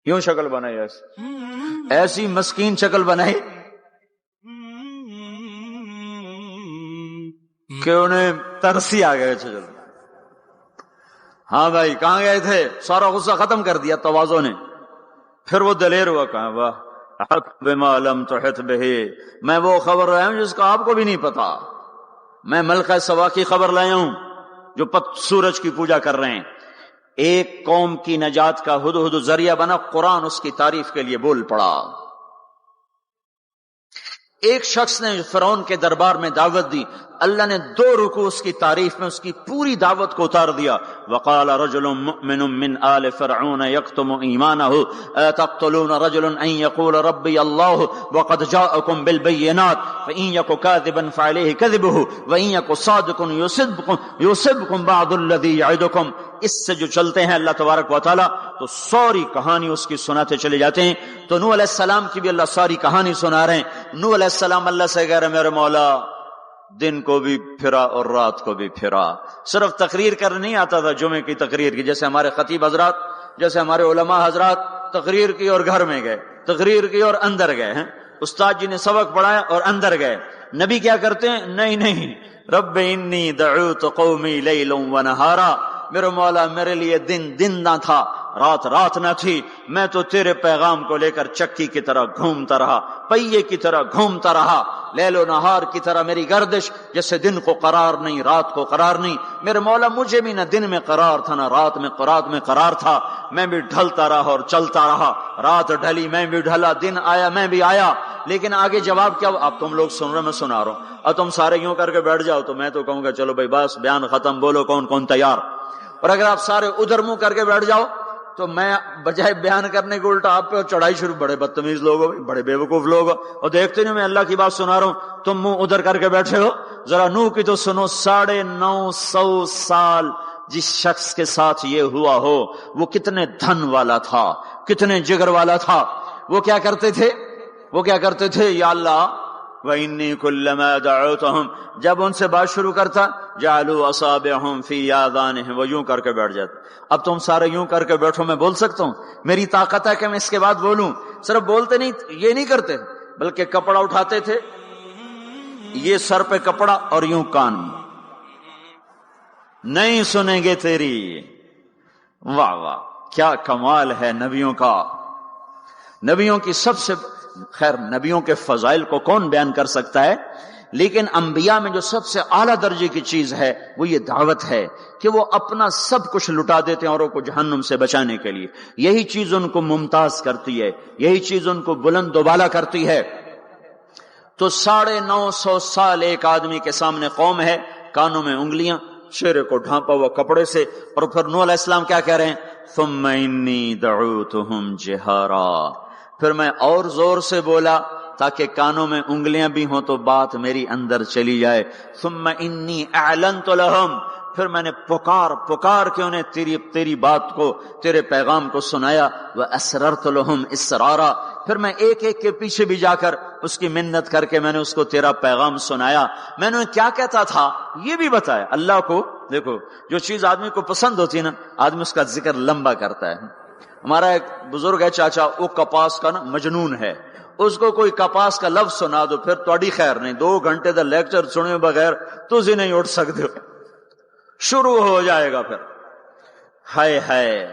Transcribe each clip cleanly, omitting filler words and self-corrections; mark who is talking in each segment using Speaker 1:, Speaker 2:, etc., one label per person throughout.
Speaker 1: یوں شکل بنائی ایسی مسکین شکل بنائی کہ انہیں ترسی آ گئے. چلو ہاں بھائی کہاں گئے تھے؟ سارا غصہ ختم کر دیا تواضع نے. پھر وہ دلیر ہوا, کہا واہ بما لم تحط به, میں وہ خبر لایا ہوں جس کا آپ کو بھی نہیں پتا. میں ملکہ سبا کی خبر لایا ہوں جو سورج کی پوجا کر رہے ہیں. ایک قوم کی نجات کا ہدہد ذریعہ بنا, قرآن اس کی تعریف کے لیے بول پڑا. ایک شخص نے فرعون کے دربار میں دعوت دی, اللہ نے 2 رکوع اس کی تعریف میں اس کی پوری دعوت کو اتار دیا. وقال رجل مؤمن من آل فرعون يكتم ایمانه اتقتلون رجلا ان يقول ربي الله وقد جاءكم بالبينات فان يك كاذبا فعليه كذبه وان يك صادقا يصبكم بعض الذي يعدكم. اس سے جو چلتے ہیں اللہ تبارک و تعالی تو ساری کہانی اس کی سناتے چلے جاتے ہیں. تو نوح علیہ السلام کی بھی اللہ ساری کہانی سنا رہے ہیں. نوح علیہ السلام اللہ سے کہہ رہے میرے مولا دن کو بھی پھرا اور رات کو بھی پھرا. صرف تقریر کرنے نہیں آتا تھا جمعے کی تقریر کی, جیسے ہمارے خطیب حضرات, جیسے ہمارے علماء حضرات تقریر کی اور گھر میں گئے, تقریر کی اور اندر گئے ہیں, استاد جی نے سبق پڑھایا اور اندر گئے. نبی کیا کرتے ہیں؟ نہیں, رب انی دعوت قومی لیلا ونہارا, میرے مولا میرے لیے دن نہ تھا, رات نہ تھی, میں تو تیرے پیغام کو لے کر چکی کی طرح گھومتا رہا, پہیے کی طرح گھومتا رہا, لیل و نہار کی طرح میری گردش, جیسے دن کو قرار نہیں رات کو قرار نہیں. میرے مولا مجھے بھی نہ دن میں قرار تھا نہ رات میں قرار تھا, میں بھی ڈھلتا رہا اور چلتا رہا. رات ڈھلی میں بھی ڈھلا, دن آیا میں بھی آیا. لیکن آگے جواب کیا؟ اب تم لوگ سن رہے میں سنا رہا ہوں, اب تم سارے یوں کر کے بیٹھ جاؤ تو میں تو کہوں گا چلو بھائی بس بیان ختم, بولو کون تیار. اور اگر آپ سارے ادھر منہ کر کے بیٹھ جاؤ تو میں بجائے بیان کرنے کے الٹا آپ پہ چڑھائی شروع. بڑے بدتمیز لوگ ہو, بڑے بیوقوف لوگ ہو, اور دیکھتے نہیں میں اللہ کی بات سنا رہا ہوں, تم منہ ادھر کر کے بیٹھے ہو. ذرا نوح کی تو سنو. 950 سال جس شخص کے ساتھ یہ ہوا ہو وہ کتنے دھن والا تھا, کتنے جگر والا تھا. وہ کیا کرتے تھے؟ یا اللہ وَإِنِّي كُلَّمَا دَعَوْتُهُمْ, جب ان سے بات شروع کرتا جَعَلُوا أَصَابِعَهُمْ فِي آذَانِهِمْ, وہ یوں کر کے بیٹھ جاتے. اب تم سارے یوں کر کے بیٹھو, میں بول سکتا ہوں, میری طاقت ہے کہ میں اس کے بعد بولوں. صرف بولتے نہیں, یہ نہیں کرتے, بلکہ کپڑا اٹھاتے تھے, یہ سر پہ کپڑا اور یوں کان, نہیں سنیں گے تیری. واہ واہ کیا کمال ہے نبیوں کا. نبیوں کی سب سے خیر, نبیوں کے فضائل کو کون بیان کر سکتا ہے, لیکن انبیاء میں جو سب سے اعلیٰ درجے کی چیز ہے وہ یہ دعوت ہے کہ وہ اپنا سب کچھ لٹا دیتے ہیں اوروں کو جہنم سے بچانے کے لیے. یہی چیز ان کو ممتاز کرتی ہے, یہی چیز ان کو بلند و بالا کرتی ہے. تو 950 سال ایک آدمی کے سامنے قوم ہے, کانوں میں انگلیاں, چہرے کو ڈھانپا ہوا کپڑے سے, اور پھر نوح علیہ السلام کیا کہہ رہے ہیں؟ ثم انی دعوتہم جہارا, پھر میں اور زور سے بولا تاکہ کانوں میں انگلیاں بھی ہوں تو بات میری اندر چلی جائے. ثم انی اعلنت لہم, پھر میں نے پکار کے انہیں تیری بات کو, تیرے پیغام کو سنایا. واسررت لہم اسرارا, پھر میں ایک کے پیچھے بھی جا کر اس کی منت کر کے میں نے اس کو تیرا پیغام سنایا. میں نے کیا کہتا تھا یہ بھی بتایا. اللہ کو دیکھو, جو چیز آدمی کو پسند ہوتی ہے نا, آدمی اس کا ذکر لمبا کرتا ہے. ہمارا ایک بزرگ ہے چاچا, وہ کپاس کا نا مجنون ہے, اس کو کوئی کپاس کا لفظ سنا دو پھر تھوڑی خیر نہیں, 2 گھنٹے دا لیکچر سنے بغیر تسی نہیں اٹھ سکتے ہو, شروع ہو جائے گا پھر. ہائے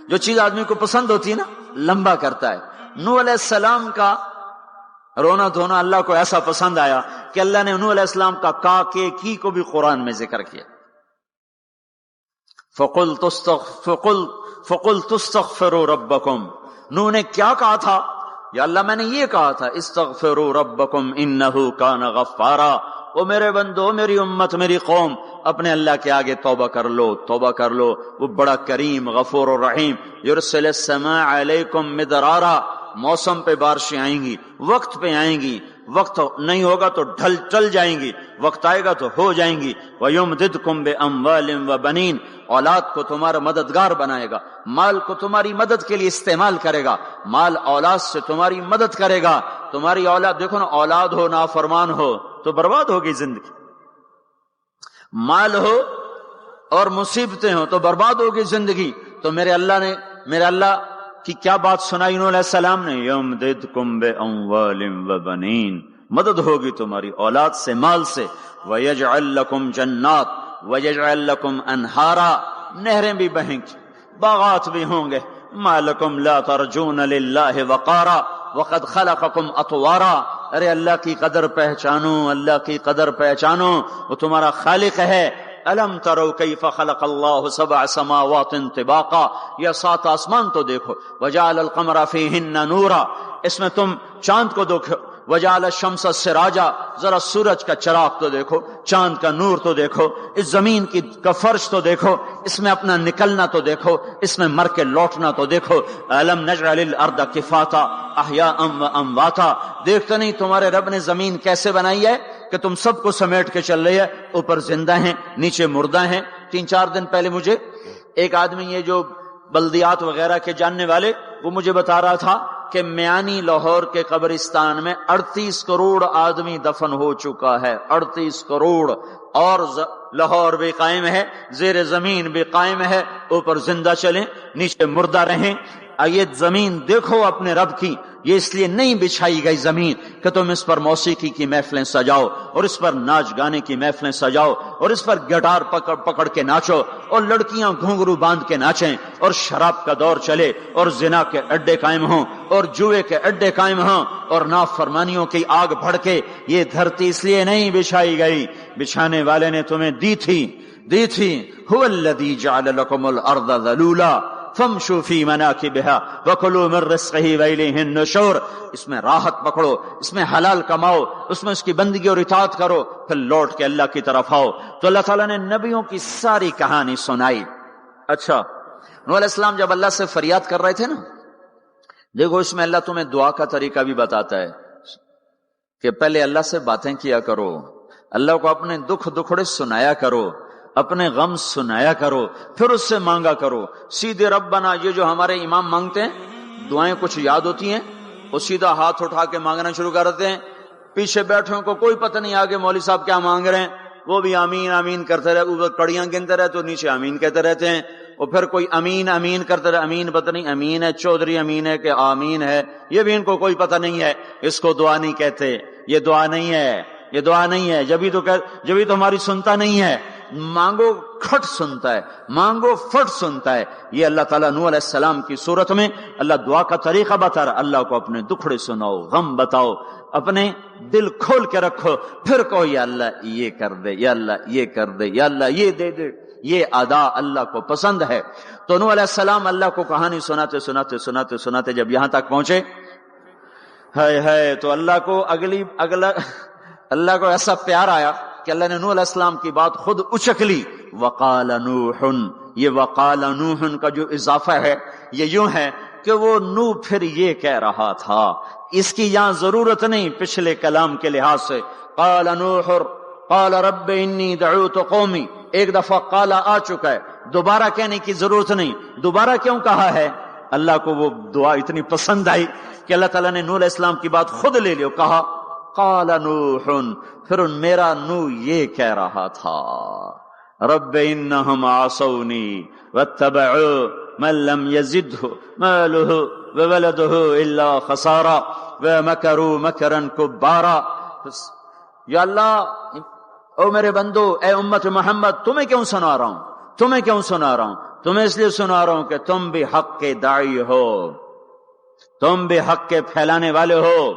Speaker 1: جو چیز آدمی کو پسند ہوتی ہے نا لمبا کرتا ہے. نوح علیہ السلام کا رونا دھونا اللہ کو ایسا پسند آیا کہ اللہ نے نوح علیہ السلام کا کا کے کی کو بھی قرآن میں ذکر کیا. فَقُلْتُ اسْتَغْفِرُوا رَبَّكُمْ, نوح نے کیا کہا تھا؟ یا اللہ میں نے یہ کہا تھا, استغفروا ربکم انہ کان غفارا, او میرے بندو, میری امت, میری قوم, اپنے اللہ کے آگے توبہ کر لو, وہ بڑا کریم غفور الرحیم. یرسل السماء علیکم مدرارا, موسم پہ بارشیں آئیں گی, وقت پہ آئیں گی, وقت نہیں ہوگا تو ٹل جائیں گی, وقت آئے گا تو ہو جائیں گی. وَيُمْدِدْكُمْ بِأَمْوَالٍ وَبَنِينَ, اولاد کو تمہارا مددگار بنائے گا, مال کو تمہاری مدد کے لیے استعمال کرے گا, مال اولاد سے تمہاری مدد کرے گا. تمہاری اولاد دیکھو نا, اولاد ہو نافرمان ہو تو برباد ہوگی زندگی, مال ہو اور مصیبتیں ہوں تو برباد ہوگی زندگی. تو میرے اللہ کی کیا بات سنائی انہوں علیہ السلام نے؟ یمددکم باموال وبنین، مدد ہوگی تمہاری اولاد سے، مال سے، ویجعل لکم جنات ویجعل لکم انہارا، نہریں بھی بہیں گی، باغات بھی ہوں گے، ما لکم لا ترجون للہ وقارا وقد خلقکم اطوارا، ارے اللہ کی قدر پہچانو، اللہ کی قدر پہچانو، وہ تمہارا خالق ہے۔ الم تروا کیف خلق اللہ سبع سماوات طباقا، یہ 7 آسمان تو دیکھو، وجعل القمر فیہن نورا، اس میں تم چاند کو دیکھو، وجعل الشمس سراجا، ذرا سورج کا چراغ تو دیکھو، چاند کا نور تو دیکھو، اس زمین کا فرش تو دیکھو، اس میں اپنا نکلنا تو دیکھو، اس میں مر کے لوٹنا تو دیکھو۔ الم نجعل الارض کفاتا احیاء وامواتا، دیکھتے نہیں تمہارے رب نے زمین کیسے بنائی ہے کہ تم سب کو سمیٹ کے چل رہی ہے، اوپر زندہ ہیں نیچے مردہ ہیں۔ 3-4 دن پہلے مجھے ایک آدمی، یہ جو بلدیات وغیرہ کے جاننے والے، وہ مجھے بتا رہا تھا کہ میانی لاہور کے قبرستان میں 38 کروڑ آدمی دفن ہو چکا ہے، 38 کروڑ، اور لاہور بھی قائم ہے، زیر زمین بھی قائم ہے، اوپر زندہ چلیں نیچے مردہ رہیں۔ یہ زمین دیکھو اپنے رب کی، یہ اس لیے نہیں بچھائی گئی زمین کہ تم اس پر موسیقی کی محفلیں سجاؤ، اور اس پر ناچ گانے کی محفلیں سجاؤ، اور اس پر گٹار پکڑ کے ناچو، اور لڑکیاں گھنگرو باندھ کے ناچیں، اور شراب کا دور چلے، اور زنا کے اڈے قائم ہوں، اور جوئے کے اڈے قائم ہوں، اور نافرمانیوں کی آگ بھڑکے۔ یہ دھرتی اس لیے نہیں بچھائی گئی، بچھانے والے نے تمہیں دی تھی۔ هو الذی جعل لکم الارض ذلولا فامشوا فی مناکبها وکلوا من رزقہ والیہ النشور، اس میں راحت پکڑو، اس میں حلال کماؤ، اس میں اس کی بندگی اور اطاعت کرو، پھر لوٹ کے اللہ کی طرف آؤ۔ تو اللہ تعالیٰ نے نبیوں کی ساری کہانی سنائی۔ اچھا، نوح علیہ السلام جب اللہ سے فریاد کر رہے تھے نا، دیکھو اس میں اللہ تمہیں دعا کا طریقہ بھی بتاتا ہے کہ پہلے اللہ سے باتیں کیا کرو، اللہ کو اپنے دکھڑے سنایا کرو، اپنے غم سنایا کرو، پھر اس سے مانگا کرو۔ سیدھے ربنا، یہ جو ہمارے امام مانگتے ہیں دعائیں کچھ یاد ہوتی ہیں، وہ سیدھا ہاتھ اٹھا کے مانگنا شروع کرتے ہیں، پیچھے بیٹھوں کو کوئی پتہ نہیں آگے مولوی صاحب کیا مانگ رہے ہیں، وہ بھی آمین آمین کرتے رہے، اوپر کڑیاں گنتے رہے تو نیچے آمین کہتے رہتے ہیں، اور پھر کوئی امین امین کرتے رہے، امین پتہ نہیں امین ہے چودھری امین ہے کہ آمین ہے، یہ بھی ان کو کوئی پتہ نہیں ہے، اس کو دعا نہیں کہتے، یہ دعا نہیں ہے، یہ دعا نہیں ہے، جبھی تو ہماری سنتا نہیں ہے۔ مانگو کھٹ سنتا ہے، مانگو فٹ سنتا ہے۔ یہ اللہ تعالیٰ نوح علیہ السلام کی صورت میں اللہ دعا کا طریقہ بتا رہا، اللہ کو اپنے دکھڑے سناؤ، غم بتاؤ، اپنے دل کھول کے رکھو، پھر کہو یا اللہ یہ کر دے، یا اللہ یہ کر دے، یا اللہ یہ دے دے۔ یہ ادا اللہ کو پسند ہے۔ تو نوح علیہ السلام اللہ کو کہانی سناتے جب یہاں تک پہنچے، تو اللہ کو اللہ کو ایسا پیار آیا کہ اللہ نے نوح علیہ السلام کی بات خود اچک لی۔ وقال نوح، یہ وقال نوح کا جو اضافہ ہے یہ یوں ہے کہ وہ نوح پھر یہ کہہ رہا تھا، اس کی یہاں ضرورت نہیں پچھلے کلام کے لحاظ سے۔ قال نوح قال رب انی دعوت قومی، ایک دفعہ قال آ چکا ہے، دوبارہ کہنے کی ضرورت نہیں۔ دوبارہ کیوں کہا ہے؟ اللہ کو وہ دعا اتنی پسند آئی کہ اللہ تعالیٰ نے نوح علیہ السلام کی بات خود لے لی، کہا قال نوح، پھر میرا نوح یہ کہہ رہا تھا، رب انہم عصونی واتبعوا من لم یزدہ مالہ وولدہ الا خسارا ومکروا مکرا کبارا۔ یا اللہ، او میرے بندو، اے امت محمد، تمہیں کیوں سنا رہا ہوں؟ تمہیں اس لیے سنا رہا ہوں کہ تم بھی حق کے داعی ہو، تم بھی حق کے پھیلانے والے ہو،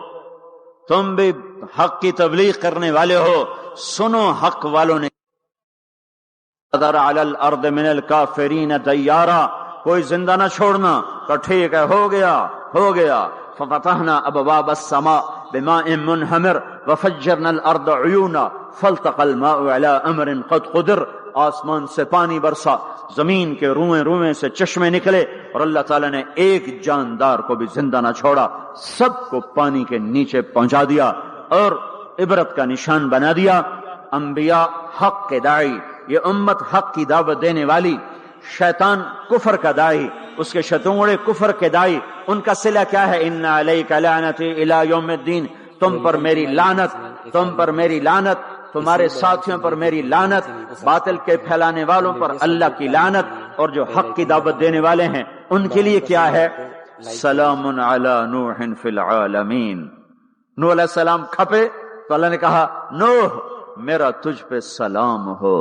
Speaker 1: تم بھی حق کی تبلیغ کرنے والے ہو۔ سنو، حق والوں نے قدر علی الارض من الکافرین دیارا، کوئی زندہ نہ چھوڑنا، تو ٹھیک ہے، ہو گیا۔ ففتحنا ابواب السماء بماء منہمر وفجرنا الارض عیونا فالتقى الماء على امر قد قدر، آسمان سے پانی برسا، زمین کے روئیں سے چشمے نکلے، اور اللہ تعالیٰ نے ایک جاندار کو بھی زندہ نہ چھوڑا، سب کو پانی کے نیچے پہنچا دیا اور عبرت کا نشان بنا دیا۔ انبیاء حق کے داعی، یہ امت حق کی دعوت دینے والی، شیطان کفر کا داعی، اس کے شتونگڑے کفر کے داعی، ان کا صلہ کیا ہے؟ ان علیک لعنتی الی یوم الدین، تم پر میری لعنت، تمہارے ساتھیوں پر میری لعنت، باطل کے پھیلانے والوں پر اللہ کی لعنت، اور جو حق کی دعوت دینے والے ہیں ان کے لیے کیا ہے؟ سلام علی نوح فی العالمین. نوح علیہ السلام کھپے تو اللہ نے کہا نوح میرا تجھ پہ سلام ہو.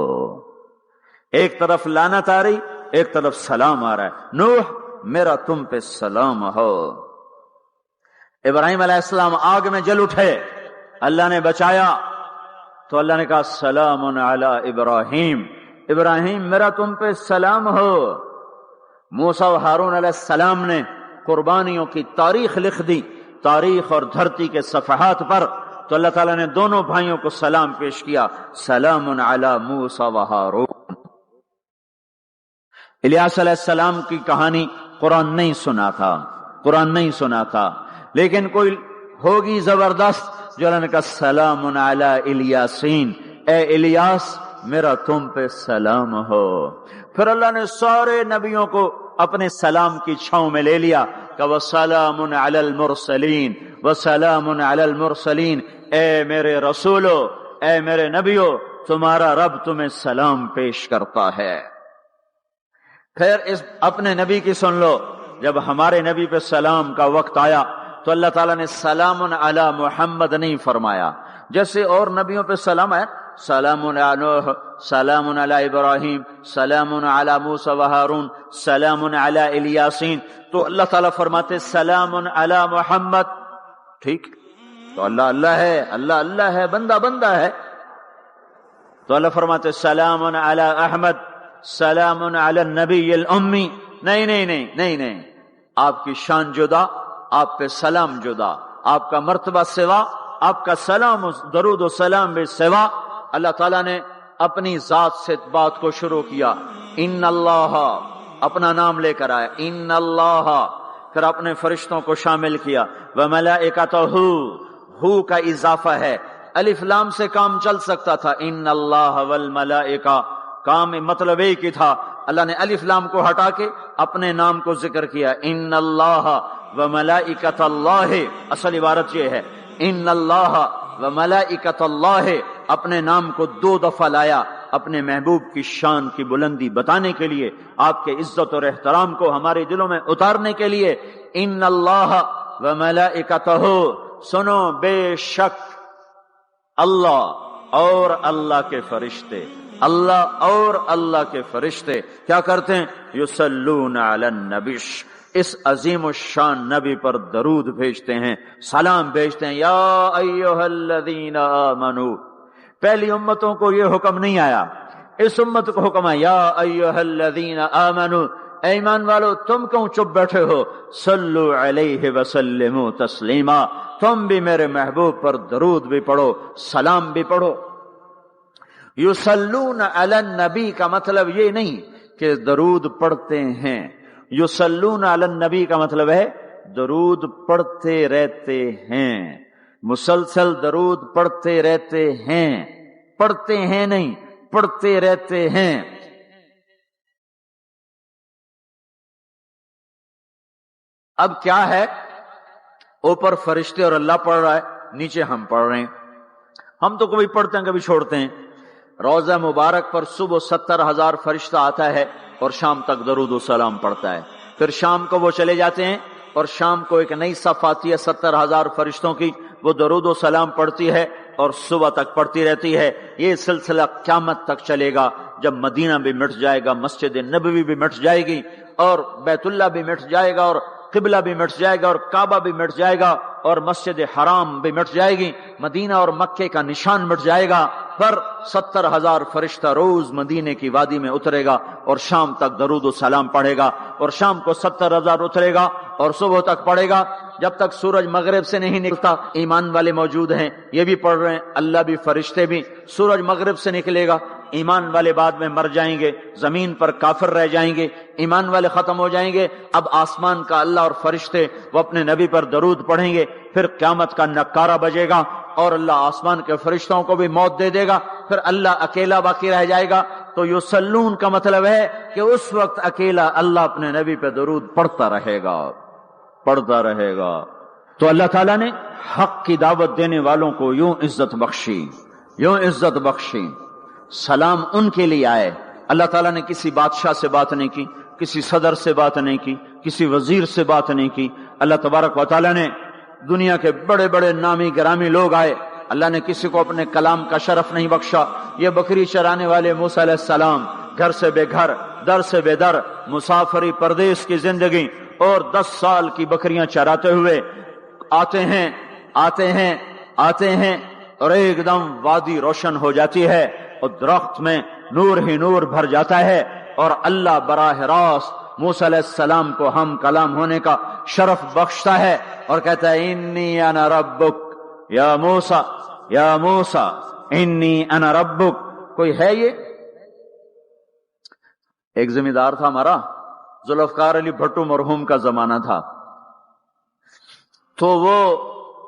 Speaker 1: ایک طرف لعنت آ رہی، ایک طرف سلام آ رہا ہے. نوح میرا تم پہ سلام ہو. ابراہیم علیہ السلام آگ میں جل اٹھے، اللہ نے بچایا تو اللہ نے کہا سلام علی ابراہیم، ابراہیم میرا تم پہ سلام ہو. موسیٰ و ہارون علیہ السلام نے قربانیوں کی تاریخ لکھ دی، تاریخ اور دھرتی کے صفحات پر، تو اللہ تعالیٰ نے دونوں بھائیوں کو سلام پیش کیا، سلام علی موسیٰ و ہارون. الیاس علیہ السلام کی کہانی قرآن نہیں سنا تھا، قرآن نہیں سنا تھا، لیکن کوئی ہوگی زبردست جو اللہ نے کہا سلام علی الیاسین، اے الیاس میرا تم پہ سلام ہو. پھر اللہ نے سارے نبیوں کو اپنے سلام کی چھاؤں میں لے لیا کہ وسلام علی المرسلین، وسلام علی المرسلین، اے میرے رسولو، اے میرے نبیو، تمہارا رب تمہیں سلام پیش کرتا ہے. پھر اس اپنے نبی کی سن لو، جب ہمارے نبی پہ سلام کا وقت آیا تو اللہ تعالیٰ نے سلام علی محمد نہیں فرمایا، جیسے اور نبیوں پہ سلام ہے، سلام علی نوح، سلام علی ابراہیم، سلام علی موسیٰ و ہارون، سلام علی الیاسین، تو اللہ تعالیٰ فرماتے سلام علی محمد. ٹھیک، تو اللہ اللہ ہے، اللہ اللہ ہے، بندہ بندہ ہے، تو اللہ فرماتے سلام علی احمد، سلام علی النبی الامی. نہیں نہیں نہیں نہیں نہیں، آپ کی شان جدا، آپ پہ سلام جدا، آپ کا مرتبہ سوا، آپ کا سلام درود و سلام بھی سوا. اللہ تعالیٰ نے اپنی ذات سے بات کو شروع کیا، ان اللہ، اپنا نام لے کر آیا ان اللہ، پھر اپنے فرشتوں کو شامل کیا، وملائکتہ، ہو کا اضافہ ہے، الف لام سے کام چل سکتا تھا، ان اللہ والملائکہ، کام مطلب ایک ہی تھا. اللہ نے الف لام کو ہٹا کے اپنے نام کو ذکر کیا، ان اللہ وملائکۃ اللہ. اصل عبارت یہ ہے ان اللہ وملائکۃ اللہ، اپنے نام کو 2 دفعہ لایا اپنے محبوب کی شان کی بلندی بتانے کے لیے، آپ کے عزت اور احترام کو ہمارے دلوں میں اتارنے کے لیے. ان اللہ وملائکتہ، سنو بے شک اللہ اور اللہ کے فرشتے، اللہ اور اللہ کے فرشتے کیا کرتے ہیں؟ یصلون علی النبی، اس عظیم الشان نبی پر درود بھیجتے ہیں، سلام بھیجتے ہیں. یا ایھا الذین آمنو، پہلی امتوں کو یہ حکم نہیں آیا، اس امت کو حکم ہے یا ایھا الذین آمنو، اے ایمان والو تم کیوں چپ بیٹھے ہو، صلو علیہ وسلموا تسلیما، تم بھی میرے محبوب پر درود بھی پڑھو، سلام بھی پڑھو. یصلون علی النبی کا مطلب یہ نہیں کہ درود پڑھتے ہیں، یصلون علی النبی کا مطلب ہے درود پڑھتے رہتے ہیں، مسلسل درود پڑھتے رہتے ہیں، پڑھتے ہیں نہیں، پڑھتے رہتے ہیں. اب کیا ہے، اوپر فرشتے اور اللہ پڑھ رہا ہے، نیچے ہم پڑھ رہے ہیں. ہم تو کبھی پڑھتے ہیں کبھی چھوڑتے ہیں. روضہ مبارک پر صبح 70,000 فرشتہ آتا ہے اور شام تک درود و سلام پڑھتا ہے. پھر شام کو وہ چلے جاتے ہیں اور شام کو ایک نئی صف آتی ہے 70,000 فرشتوں کی، وہ درود و سلام پڑھتی ہے اور صبح تک پڑھتی رہتی ہے. یہ سلسلہ قیامت تک چلے گا، جب مدینہ بھی مٹ جائے گا، مسجد نبوی بھی مٹ جائے گی، اور بیت اللہ بھی مٹ جائے گا، اور قبلہ بھی مٹ جائے گا، اور کعبہ بھی مٹ جائے گا، اور مسجد حرام بھی مٹ جائے گی، مدینہ اور مکے کا نشان مٹ جائے گا. پر 70,000 فرشتہ روز مدینے کی وادی میں اترے گا اور شام تک درود و سلام پڑھے گا، اور شام کو 70,000 اترے گا اور صبح تک پڑھے گا، جب تک سورج مغرب سے نہیں نکلتا. ایمان والے موجود ہیں، یہ بھی پڑھ رہے ہیں، اللہ بھی فرشتے بھی. سورج مغرب سے نکلے گا، ایمان والے بعد میں مر جائیں گے، زمین پر کافر رہ جائیں گے، ایمان والے ختم ہو جائیں گے. اب آسمان کا اللہ اور فرشتے وہ اپنے نبی پر درود پڑھیں گے، پھر قیامت کا نکارہ بجے گا اور اللہ آسمان کے فرشتوں کو بھی موت دے دے گا، پھر اللہ اکیلا باقی رہ جائے گا. تو یصلون کا مطلب ہے کہ اس وقت اکیلا اللہ اپنے نبی پہ درود پڑھتا رہے گا، پڑھتا رہے گا. تو اللہ تعالیٰ نے حق کی دعوت دینے والوں کو یوں عزت بخشی، یوں عزت بخشی. سلام ان کے لیے آئے. اللہ تعالیٰ نے کسی بادشاہ سے بات نہیں کی، کسی صدر سے بات نہیں کی، کسی وزیر سے بات نہیں کی. اللہ تبارک و تعالیٰ نے دنیا کے بڑے بڑے نامی گرامی لوگ آئے, اللہ نے کسی کو اپنے کلام کا شرف نہیں بخشا. یہ بکری چرانے والے موسیٰ علیہ السلام گھر سے بے گھر, در سے بے در, مسافری پردیس کی زندگی, اور 10 سال کی بکریاں چراتے ہوئے آتے ہیں اور ایک دم وادی روشن ہو جاتی ہے اور درخت میں نور ہی نور بھر جاتا ہے, اور اللہ براہ راست موسیٰ علیہ السلام کو ہم کلام ہونے کا شرف بخشتا ہے اور کہتا ہے انی انا ربک یا موسیٰ انی انا ربک. کوئی ہے یہ؟ ایک زمیندار تھا ہمارا, ذوالفقار علی بھٹو مرحوم کا زمانہ تھا, تو وہ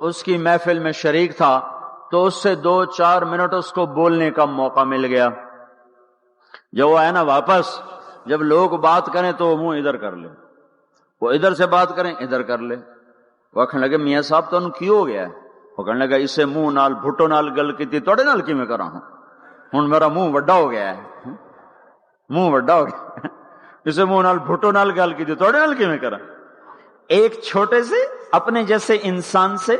Speaker 1: اس کی محفل میں شریک تھا, تو اس سے 2-4 منٹ اس کو بولنے کا موقع مل گیا. جب وہ آیا نا واپس, جب لوگ بات کریں تو وہ منہ ادھر کر لے, وہ ادھر سے بات کریں ادھر کر لے. وہ کہنے لگے میاں صاحب تو کی ہو گیا ہے؟ وہ کہنے لگا اسے منہ نال بھٹو نال گل کی توڑے نال کی میں کرا ہوں میرا منہ وڈا ہو گیا ہے, منہ وڈا ہو گیا, اسے منہ نال بھٹو نال گل کی توڑے نال کی میں کرا. ایک چھوٹے سے اپنے جیسے انسان سے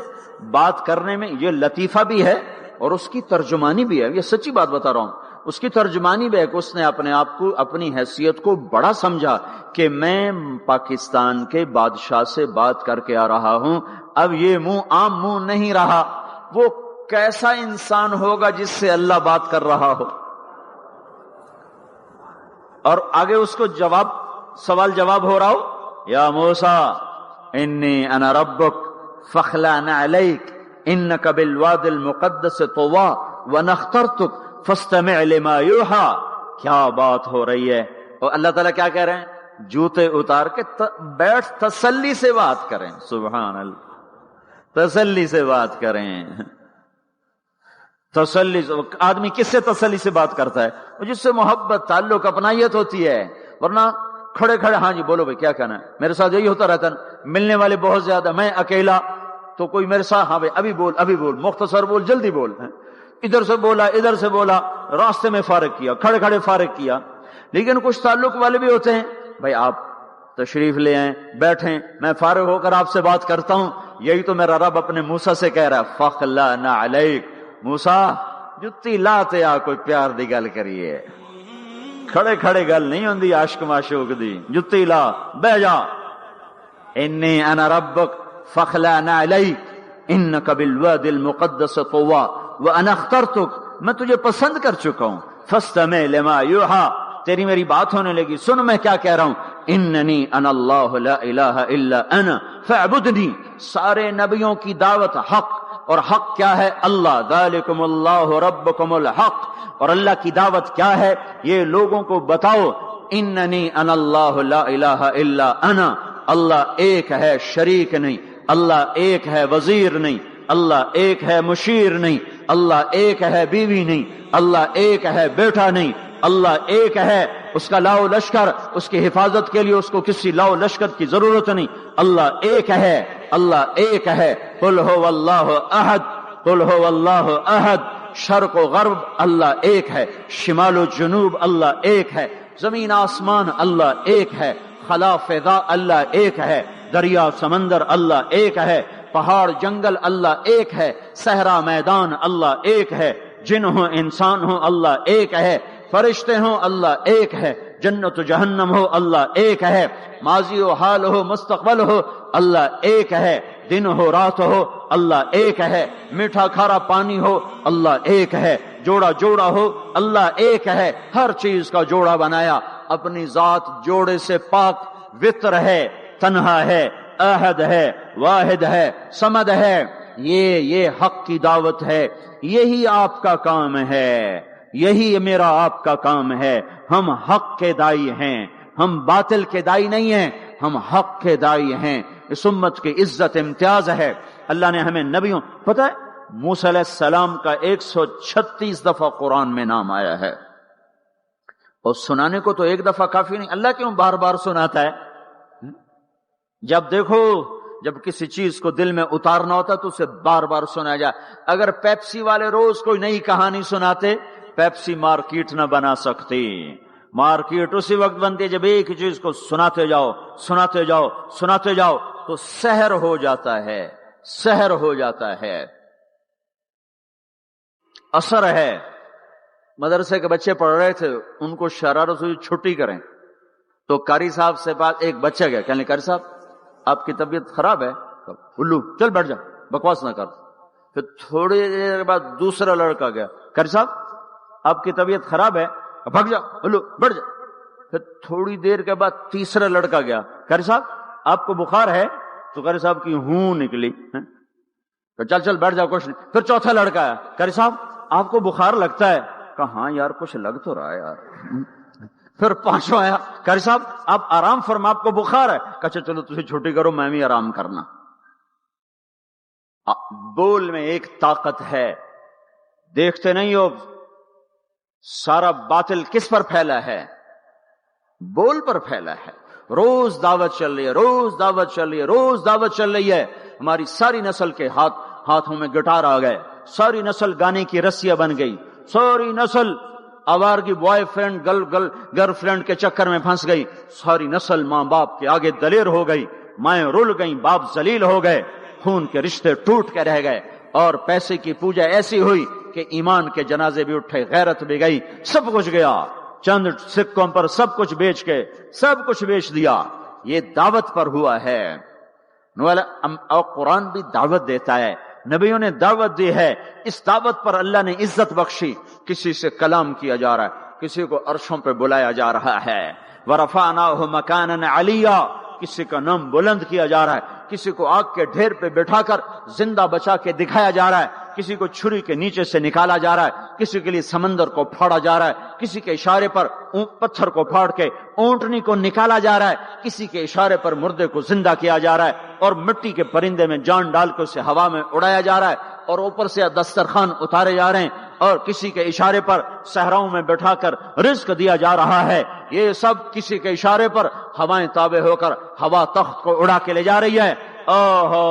Speaker 1: بات کرنے میں یہ لطیفہ بھی ہے اور اس کی ترجمانی بھی ہے. یہ سچی بات بتا رہا ہوں, اس کی ترجمانی بھی ہے کہ اس نے اپنے آپ کو, اپنی حیثیت کو بڑا سمجھا کہ میں پاکستان کے بادشاہ سے بات کر کے آ رہا ہوں, اب یہ منہ عام منہ نہیں رہا. وہ کیسا انسان ہوگا جس سے اللہ بات کر رہا ہو. اور آگے اس کو سوال جواب ہو رہا ہو, یا موسیٰ انی انا ربک فاخلع نعلیک انک بالواد المقدس طویٰ وانا اخترتک فاستمع لما یوحیٰ. کیا بات ہو رہی ہے. اور اللہ تعالیٰ کیا کہہ رہے ہیں؟ جوتے اتار کے بیٹھ, تسلی سے بات کریں. سبحان اللہ, تسلی سے بات کریں. تسلی سے آدمی کس سے تسلی سے بات کرتا ہے؟ جس سے محبت, تعلق, اپنائیت ہوتی ہے. ورنہ کھڑے کھڑے ہاں جی بولو بھائی کیا کہنا ہے. میرے ساتھ یہی ہوتا رہتا ہے, ملنے والے بہت زیادہ, میں اکیلا, تو کوئی میرے ساتھ ہاں بھائی ابھی بول, مختصر بول, جلدی بول. ادھر سے بولا, راستے میں فارغ کیا, کھڑے کھڑے فارغ کیا. لیکن کچھ تعلق والے بھی ہوتے ہیں, بھائی آپ تشریف لے آئیں, بیٹھیں, میں فارغ ہو کر آپ سے بات کرتا ہوں. یہی تو میرا رب اپنے موسیٰ سے کہہ رہا ہے, فاخلع نعلیک. موسیٰ جتی لاتے آ, کوئی پیار دی گل کریے, کھڑے کھڑے گل نہیں ہوندی عاشق معشوق دی. جتی لا, بہ جا. انی انا ربک فاخلع نعلیک انک بالواد المقدس طویٰ وانا اخترتک. میں تجھے پسند کر چکا ہوں. فاستمع لما یوحیٰ, تیری میری بات ہونے لگی, سن میں کیا کہہ رہا ہوں. اننی انا اللہ لا الہ الا انا فاعبدنی. سارے نبیوں کی دعوت حق, اور حق کیا ہے؟ اللہ. ذالکم اللہ ربکم الحق. اور اللہ کی دعوت کیا ہے یہ لوگوں کو بتاؤ. اننی انا اللہ لا الہ الا انا. اللہ ایک ہے, شریک نہیں. اللہ ایک ہے, وزیر نہیں. اللہ ایک ہے, مشیر نہیں. اللہ ایک ہے, بیوی نہیں. اللہ ایک ہے, بیٹا نہیں. اللہ ایک ہے, اس کا لاؤ لشکر, اس کی حفاظت کے لیے اس کو کسی لاؤ لشکر کی ضرورت نہیں. اللہ ایک ہے, اللہ ایک ہے. قل هو اللہ احد, قل هو اللہ احد. شرق و غرب اللہ ایک ہے, شمال و جنوب اللہ ایک ہے, زمین آسمان اللہ ایک ہے, خلا فضا اللہ ایک ہے, دریا سمندر اللہ ایک ہے, پہاڑ جنگل اللہ ایک ہے, صحرا میدان اللہ ایک ہے, جن ہو انسان ہو اللہ ایک ہے, فرشتے ہوں اللہ ایک ہے, جنت و جہنم ہو اللہ ایک ہے, ماضی و حال ہو مستقبل ہو اللہ ایک ہے, دن ہو رات ہو اللہ ایک ہے, میٹھا کھارا پانی ہو اللہ ایک ہے, جوڑا ہو اللہ ایک ہے. ہر چیز کا جوڑا بنایا, اپنی ذات جوڑے سے پاک, وطر ہے, تنہا ہے, احد ہے, واحد ہے, صمد ہے. یہ حق کی دعوت ہے. یہی آپ کا کام ہے, یہی میرا آپ کا کام ہے. ہم حق کے دائی ہیں, ہم باطل کے دائی نہیں ہیں, ہم حق کے دائی ہیں. اس امت کی عزت امتیاز ہے. اللہ نے ہمیں نبیوں, پتہ ہے موسیٰ علیہ السلام کا 136 دفعہ قرآن میں نام آیا ہے, اور سنانے کو تو ایک دفعہ کافی نہیں. اللہ کیوں بار بار سناتا ہے؟ جب دیکھو, جب کسی چیز کو دل میں اتارنا ہوتا تو اسے بار بار سنایا جائے. اگر پیپسی والے روز کوئی نئی کہانی سناتے, پیپسی مارکیٹ نہ بنا سکتی. مارکیٹ اسی وقت بنتی ہے جب ایک چیز کو سناتے جاؤ سناتے جاؤ سناتے جاؤ تو سحر ہو جاتا ہے، سحر ہو جاتا ہے، اثر ہے۔ مدرسے کے بچے پڑھ رہے تھے، ان کو شرارت ہوئی چھٹی کریں تو قاری صاحب سے بات، ایک بچہ گیا کہنے قاری صاحب آپ کی طبیعت خراب ہے، الو چل بیٹھ جا بکواس نہ کر۔ پھر تھوڑی دیر بعد دوسرا لڑکا گیا، قاری صاحب آپ کی طبیعت خراب ہے، بھگ جا الو بیٹھ جا۔ پھر تھوڑی دیر کے بعد تیسرا لڑکا گیا، قاری صاحب آپ کو بخار ہے؟ تو قاری صاحب کی ہوں نکلی، چل چل بیٹھ جا کچھ نہیں۔ پھر چوتھا لڑکا آیا، قاری صاحب آپ کو بخار لگتا ہے؟ کہا ہاں یار کچھ لگ تو رہا ہے یار۔ پھر پانچواں آیا، قاری صاحب آپ آرام فرما، آپ کو بخار ہے؟ کہا چلو تجھے چھٹی کرو میں بھی آرام کرنا۔ بول میں ایک طاقت ہے، دیکھتے نہیں ہو سارا باطل کس پر پھیلا ہے؟ بول پر پھیلا ہے۔ روز دعوت چل رہی ہے، روز دعوت چل رہی ہے، روز دعوت چل رہی ہے۔ ہماری ساری نسل کے ہاتھوں میں گٹار آ گئے، ساری نسل گانے کی رسیاں بن گئی، ساری نسل آوارگی بوائے فرینڈ گرل فرینڈ کے چکر میں پھنس گئی، ساری نسل ماں باپ کے آگے دلیر ہو گئی، مائیں رل گئیں، باپ ذلیل ہو گئے، خون کے رشتے ٹوٹ کے رہ گئے، اور پیسے کی پوجا ایسی ہوئی کہ ایمان کے جنازے بھی اٹھے، غیرت بھی گئی، سب کچھ گیا، چند سکوں پر سب کچھ بیچ کے سب کچھ بیچ دیا۔ یہ دعوت پر ہوا ہے۔ اور قرآن بھی دعوت دیتا ہے، نبیوں نے دعوت دی ہے، اس دعوت پر اللہ نے عزت بخشی۔ کسی سے کلام کیا جا رہا ہے، کسی کو عرشوں پہ بلایا جا رہا ہے، وَرَفَعْنَاهُ مَكَانًا عَلِيًّا، کسی کا نام بلند کیا جا رہا ہے، کسی کو آگ کے ڈھیر پہ بٹھا کر زندہ بچا کے دکھایا جا رہا ہے، کسی کو چھری کے نیچے سے نکالا جا رہا ہے، کسی کے لیے سمندر کو پھاڑا جا رہا ہے، کسی کے اشارے پر پتھر کو پھاڑ کے اونٹنی کو نکالا جا رہا ہے، کسی کے اشارے پر مردے کو زندہ کیا جا رہا ہے، اور مٹی کے پرندے میں جان ڈال کے اسے ہوا میں اڑایا جا رہا ہے، اور اوپر سے دسترخوان اتارے جا رہے ہیں، اور کسی کے اشارے پر صحراؤں میں بٹھا کر رزق دیا جا رہا ہے۔ یہ سب کسی کے اشارے پر ہوائیں تابع ہو کر ہوا تخت کو اڑا کے لے جا رہی ہے۔ اوہو،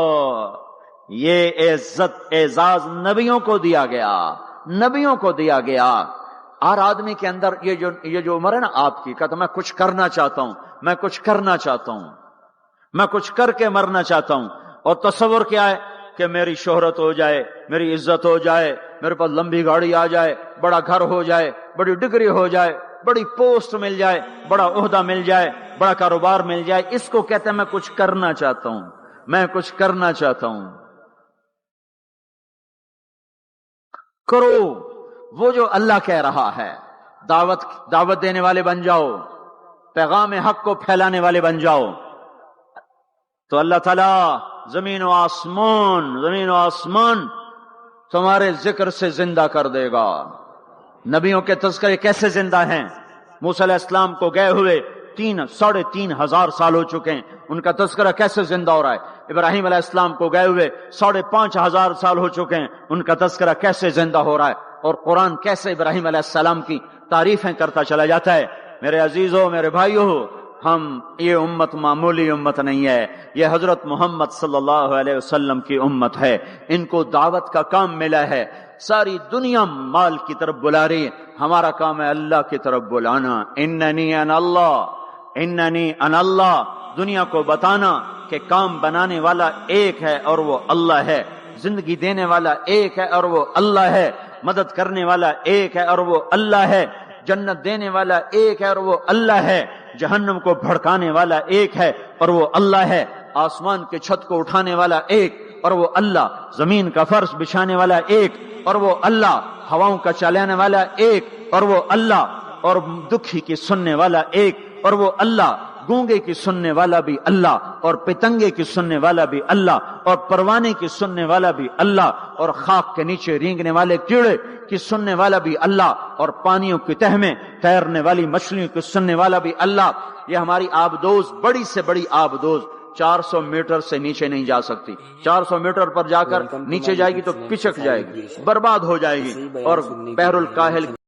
Speaker 1: یہ عزت اعزاز نبیوں کو دیا گیا، نبیوں کو دیا گیا۔ ہر آدمی کے اندر یہ جو عمر ہے نا آپ کی، کہتا میں کچھ کرنا چاہتا ہوں، میں کچھ کرنا چاہتا ہوں، میں کچھ کر کے مرنا چاہتا ہوں۔ اور تصور کیا ہے کہ میری شہرت ہو جائے، میری عزت ہو جائے، میرے پاس لمبی گاڑی آ جائے، بڑا گھر ہو جائے، بڑی ڈگری ہو جائے، بڑی پوسٹ مل جائے، بڑا عہدہ مل جائے، بڑا کاروبار مل جائے، اس کو کہتے ہیں میں کچھ کرنا چاہتا ہوں، میں کچھ کرنا چاہتا ہوں۔ کرو وہ جو اللہ کہہ رہا ہے، دعوت دینے والے بن جاؤ، پیغام حق کو پھیلانے والے بن جاؤ، تو اللہ تعالیٰ زمین و آسمان تمہارے ذکر سے زندہ کر دے گا۔ نبیوں کے تذکرے کیسے زندہ ہیں؟ موسیٰ علیہ السلام کو گئے ہوئے 3,500 سال ہو چکے ہیں، ان کا تذکرہ کیسے زندہ ہو رہا ہے؟ ابراہیم علیہ السلام کو گئے ہوئے 5,500 سال ہو چکے ہیں، ان کا تذکرہ کیسے زندہ ہو رہا ہے؟ اور قرآن کیسے ابراہیم علیہ السلام کی تعریفیں کرتا چلا جاتا ہے۔ میرے عزیزوں، میرے بھائیوں، یہ امت معمولی امت نہیں ہے، یہ حضرت محمد صلی اللہ علیہ وسلم کی امت ہے۔ ان کو دعوت کا کام ملا ہے، ساری دنیا مال کی طرف بلا رہی ہے، ہمارا کام ہے اللہ کی طرف بلانا۔ اننی انا اللہ، دنیا کو بتانا کہ کام بنانے والا ایک ہے اور وہ اللہ ہے، زندگی دینے والا ایک ہے اور وہ اللہ ہے، مدد کرنے والا ایک ہے اور وہ اللہ ہے، جنت دینے والا ایک ہے اور وہ اللہ ہے، جہنم کو بھڑکانے والا ایک ہے اور وہ اللہ ہے، آسمان کے چھت کو اٹھانے والا ایک اور وہ اللہ، زمین کا فرش بچھانے والا ایک اور وہ اللہ، ہواؤں کا چلانے والا ایک اور وہ اللہ، اور دکھی کی سننے والا ایک اور وہ اللہ، گونگے کی سننے والا بھی اللہ، اور پتنگے کی سننے والا بھی اللہ، اور پروانے کی سننے والا بھی اللہ، اور خاک کے نیچے رینگنے والے کیڑے کی سننے والا بھی اللہ، اور پانیوں کی تہ میں تیرنے والی مچھلیوں کی سننے والا بھی اللہ۔ یہ ہماری آبدوز، بڑی سے بڑی آبدوز 400 میٹر سے نیچے نہیں جا سکتی، 400 میٹر پر جا کر نیچے جائے گی تو پچک جائے گی، برباد ہو جائے گی، اور بحر الکاہل